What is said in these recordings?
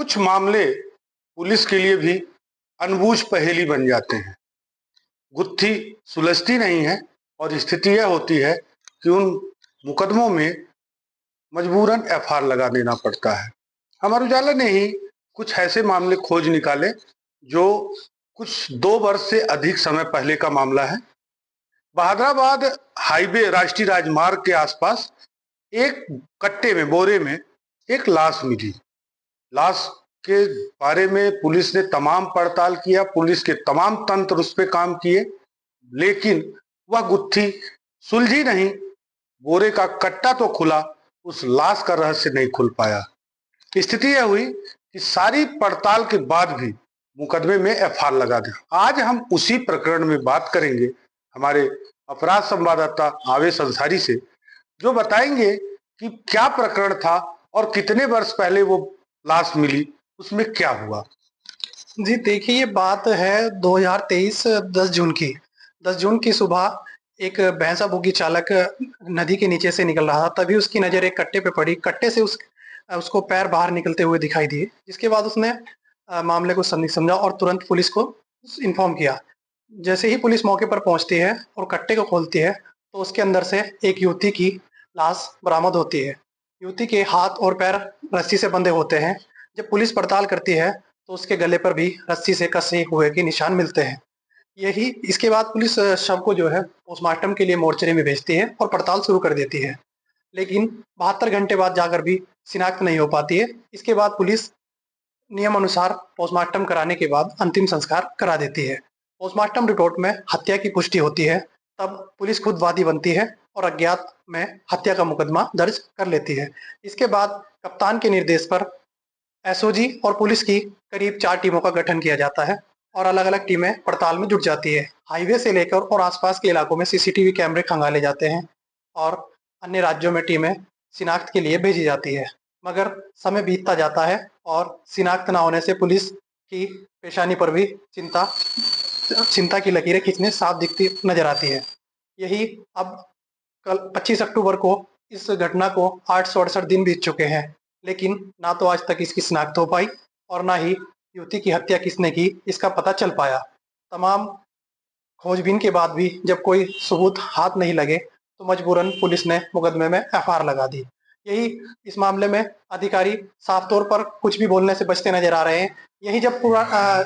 कुछ मामले पुलिस के लिए भी अनबूझ पहेली बन जाते हैं। गुत्थी सुलझती नहीं है और स्थिति यह होती है कि उन मुकदमों में मजबूरन एफआईआर लगा देना पड़ता है। अमर उजाला ने ही कुछ ऐसे मामले खोज निकाले जो कुछ 2 वर्ष से अधिक समय पहले का मामला है। बहादुराबाद हाईवे राष्ट्रीय राजमार्ग के आसपास एक कट्टे में, बोरे में एक लाश मिली। लाश के बारे में पुलिस ने तमाम पड़ताल किया, पुलिस के तमाम तंत्र उस पर काम किए, लेकिन वह गुत्थी सुलझी नहीं। बोरे का कट्टा तो खुला, उस लाश का रहस्य नहीं खुल पाया। स्थिति यह हुई कि सारी पड़ताल के बाद भी मुकदमे में एफआईआर लगा दिया। आज हम उसी प्रकरण में बात करेंगे हमारे अपराध संवाददाता आवेश अंसारी से, जो बताएंगे कि क्या प्रकरण था और कितने वर्ष पहले वो लाश मिली, उसमें क्या हुआ। जी देखिए, ये बात है 2023 10 जून की। 10 जून की सुबह एक भैंसा बोगी चालक नदी के नीचे से निकल रहा था, तभी उसकी नज़र एक कट्टे पे पड़ी। कट्टे से उसको पैर बाहर निकलते हुए दिखाई दिए, जिसके बाद उसने मामले को समझा और तुरंत पुलिस को इन्फॉर्म किया। जैसे ही पुलिस मौके पर पहुंचती है और कट्टे को खोलती है, तो उसके अंदर से एक युवती की लाश बरामद होती है। युवती के हाथ और पैर रस्सी से बंधे होते हैं। जब पुलिस पड़ताल करती है तो उसके गले पर भी रस्सी से कसे हुए के निशान मिलते हैं। यही इसके बाद पुलिस शव को जो है पोस्टमार्टम के लिए मोर्चरी में भेजती है और पड़ताल शुरू कर देती है, लेकिन 72 घंटे बाद जाकर भी शिनाख्त नहीं हो पाती है। इसके बाद पुलिस नियम अनुसार पोस्टमार्टम कराने के बाद अंतिम संस्कार करा देती है। पोस्टमार्टम रिपोर्ट में हत्या की पुष्टि होती है, तब पुलिस खुद वादी बनती है और अज्ञात में हत्या का मुकदमा दर्ज कर लेती है। इसके बाद कप्तान के निर्देश पर एसओजी और पुलिस की करीब 4 टीमों का गठन किया जाता है और अलग-अलग टीमें पड़ताल में जुट जाती है। हाईवे से लेकर और आसपास के इलाकों में सीसीटीवी कैमरे खंगाले जाते हैं और अन्य राज्यों में टीमें शिनाख्त के लिए भेजी जाती है। मगर समय बीतता जाता है और शिनाख्त ना होने से पुलिस की पेशानी पर भी चिंता की लकीरें खींचने साफ दिखती नजर आती है। यही अब कल 25 अक्टूबर को इस घटना को 868 दिन बीत चुके हैं, लेकिन ना तो आज तक इसकी शिनाख्त हो पाई और ना ही युवती की हत्या किसने की इसका पता चल पाया। तमाम खोजबीन के बाद भी जब कोई सबूत हाथ नहीं लगे तो मजबूरन पुलिस ने मुकदमे में एफआईआर लगा दी। यही इस मामले में अधिकारी साफ तौर पर कुछ भी बोलने से बचते नजर आ रहे हैं। यही जब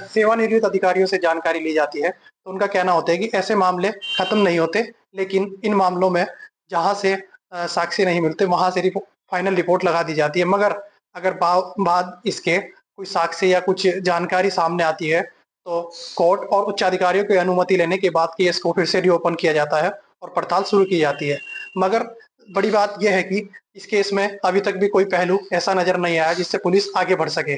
सेवानिवृत्त अधिकारियों से जानकारी ली जाती है तो उनका कहना होता है कि ऐसे मामले खत्म नहीं होते, लेकिन इन मामलों में जहां से साक्ष्य नहीं मिलते वहां से फाइनल रिपोर्ट लगा दी जाती है। मगर अगर बाद इसके कोई साक्ष्य या कुछ जानकारी सामने आती है तो कोर्ट और उच्च अधिकारियों की अनुमति लेने के बाद केस को फिर से रीओपन किया जाता है और पड़ताल शुरू की जाती है। मगर बड़ी बात यह है कि इस केस में अभी तक भी कोई पहलू ऐसा नजर नहीं आया जिससे पुलिस आगे बढ़ सके।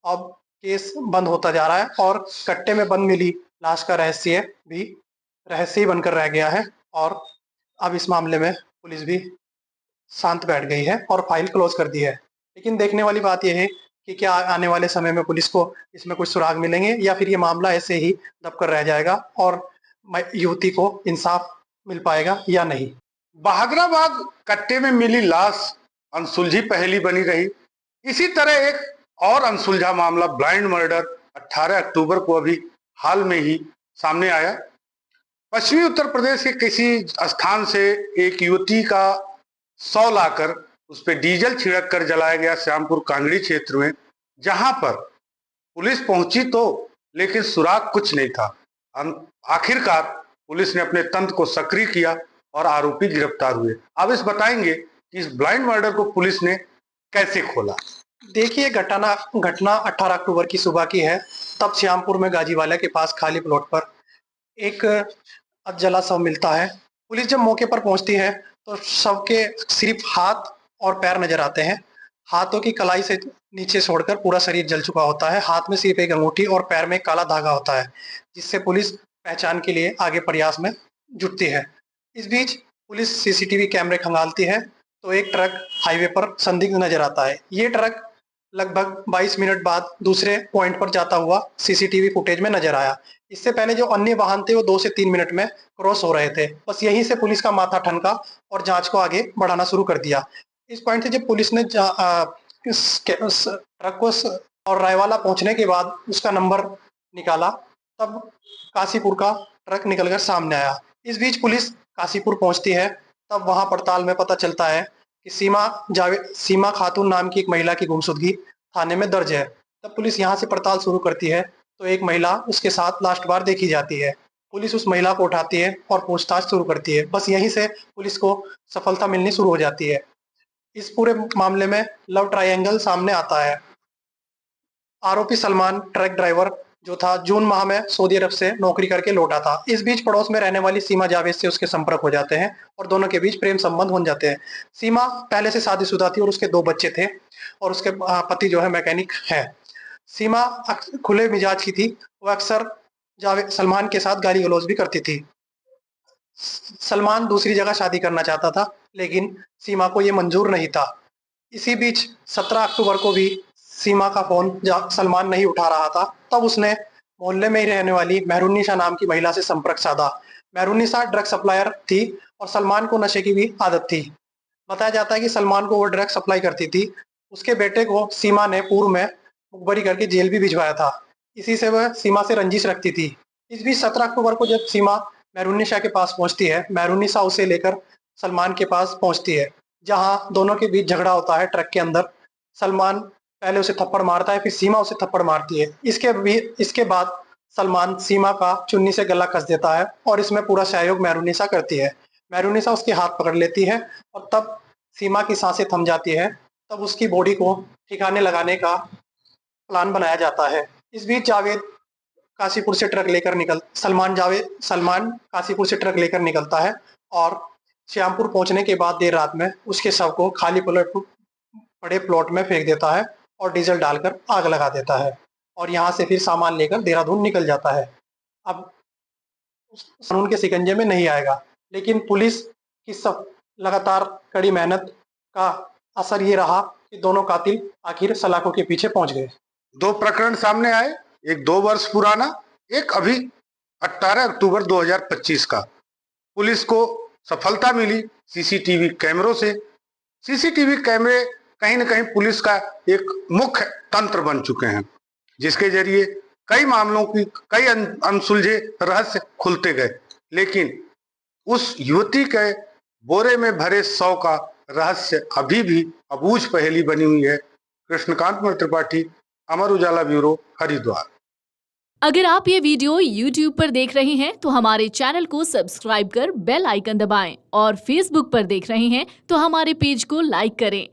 अब केस बंद होता जा रहा है और कट्टे में बंद मिली लाश का रहस्य ही बनकर रह गया है और अब इस मामले में पुलिस भी शांत बैठ गई है और फाइल क्लोज कर दी है। लेकिन देखने वाली बात यह है कि क्या आने वाले समय में पुलिस को इसमें कुछ सुराग मिलेंगे या फिर ये मामला ऐसे ही दबकर रह जाएगा और युवती को इंसाफ मिल पाएगा या नहीं। बहादुराबाद कट्टे में मिली लाश अनसुलझी पहेली बनी रही। इसी तरह एक और अनसुलझा मामला ब्लाइंड मर्डर 18 अक्टूबर को अभी हाल में ही सामने आया। पश्चिमी उत्तर प्रदेश के किसी स्थान से एक युवती का शव लाकर उस पर डीजल छिड़क कर जलाया गया श्यामपुर कांगड़ी क्षेत्र में, जहां पर पुलिस पहुंची तो लेकिन सुराग कुछ नहीं था। आखिरकार पुलिस ने अपने तंत्र को सक्रिय किया और आरोपी गिरफ्तार हुए। अब इस बताएंगे कि इस ब्लाइंड मर्डर को पुलिस ने कैसे खोला। देखिए, घटना 18 अक्टूबर की सुबह की है। तब श्यामपुर में गाजीवाला के पास खाली प्लॉट पर एक जला शव मिलता है। पुलिस जब मौके पर पहुंचती है तो शव के सिर्फ हाथ और पैर नजर आते हैं। हाथों की कलाई से नीचे छोड़कर पूरा शरीर जल चुका होता है। हाथ में सिर्फ एक अंगूठी और पैर में एक काला धागा होता है, जिससे पुलिस पहचान के लिए आगे प्रयास में जुटती है। इस बीच पुलिस सीसीटीवी कैमरे खंगालती है तो एक ट्रक हाईवे पर संदिग्ध नजर आता है। ये ट्रक लगभग 22 मिनट बाद दूसरे पॉइंट पर जाता हुआ सीसीटीवी फुटेज में नजर आया। इससे पहले जो अन्य वाहन थे वो 2 से 3 मिनट में क्रॉस हो रहे थे। बस यहीं से पुलिस का माथा ठनका और जांच को आगे बढ़ाना शुरू कर दिया। इस पॉइंट से जब पुलिस ने इस ट्रक को और रायवाला पहुंचने के बाद उसका नंबर निकाला, तब काशीपुर का ट्रक निकलकर सामने आया। इस बीच पुलिस काशीपुर पहुंचती है, तब वहां पड़ताल में पता चलता है कि सीमा खातून नाम की एक महिला की गुमशुदगी थाने में दर्ज है। तब पुलिस यहाँ से पड़ताल शुरू करती है, तो एक महिला उसके साथ लास्ट बार देखी जाती है। पुलिस उस महिला को उठाती है और पूछताछ शुरू करती है। बस यहीं से पुलिस को सफलता मिलनी शुरू हो जाती है। इस पूरे मामले में लव ट्रायंगल सामने आता है। आरोपी सलमान ट्रक ड्राइवर जो था, जून माह में सऊदी अरब से नौकरी करके लौटा था। इस बीच पड़ोस में रहने वाली सीमा जावेद से उसके संपर्क हो जाते हैं और दोनों के बीच प्रेम संबंध बन जाते हैं। सीमा पहले से शादीशुदा थी और उसके 2 बच्चे थे और उसके पति जो है मैकेनिक है। सीमा खुले मिजाज की थी, वो अक्सर जावेद सलमान के साथ गाली गलौज भी करती थी। सलमान दूसरी जगह शादी करना चाहता था, लेकिन सीमा को ये मंजूर नहीं था। इसी बीच 17 अक्टूबर को भी सीमा का फ़ोन सलमान नहीं उठा रहा था, तब उसने मोहल्ले में ही रहने वाली मेहरुन्निसा नाम की महिला से संपर्क साधा। मेहरुन्निसा ड्रग सप्लायर थी और सलमान को नशे की भी आदत थी। बताया जाता है कि सलमान को वो ड्रग सप्लाई करती थी। उसके बेटे को सीमा ने पूर्व में मुखबरी करके जेल भी भिजवाया था। इसी से वह सीमा से रंजिश रखती थी। इस बीच 17 अक्टूबर को जब सीमा मेहरुन्निसा के पास पहुंचती है, मेहरुन्निसा उसे लेकर सलमान के पास पहुंचती है, जहां दोनों के बीच झगड़ा होता है ट्रक के अंदर। सलमान पहले उसे थप्पड़ मारता है, फिर सीमा उसे थप्पड़ मारती है। इसके बाद सलमान सीमा का चुन्नी से गला कस देता है और इसमें पूरा सहयोग मेहरुन्निसा करती है। मेहरुन्निसा उसके हाथ पकड़ लेती है और तब सीमा की सांसें थम जाती है। तब उसकी बॉडी को ठिकाने लगाने का प्लान बनाया जाता है। इस बीच काशीपुर से ट्रक लेकर निकल सलमान काशीपुर से ट्रक लेकर निकलता है और श्यामपुर पहुंचने के बाद देर रात में उसके शव को खाली पड़े प्लॉट में फेंक देता है और डीजल डालकर आग लगा देता है और यहाँ से फिर सामान लेकर देहरादून निकल जाता है। अब कानून के शिकंजे में नहीं आएगा, लेकिन पुलिस की सब लगातार कड़ी मेहनत का असर ये रहा कि दोनों कातिल आखिर सलाखों के पीछे पहुंच गए। 2 प्रकरण सामने आए, एक 2 वर्ष पुराना, एक अभी 18 अक्टूबर 2025 का। पुलिस को सफलता मिली सीसीटीवी कैमरों से। सीसीटीवी कैमरे कहीं न कहीं पुलिस का एक मुख्य तंत्र बन चुके हैं, जिसके जरिए कई मामलों की कई अनसुलझे रहस्य खुलते गए। लेकिन उस युवती के बोरे में भरे शव का रहस्य अभी भी अबूझ पहेली बनी हुई है। कृष्णकांत त्रिपाठी, अमर उजाला ब्यूरो, हरिद्वार। अगर आप ये वीडियो YouTube पर देख रहे हैं तो हमारे चैनल को सब्सक्राइब कर बेल आइकन दबाएं और Facebook पर देख रहे हैं तो हमारे पेज को लाइक करें।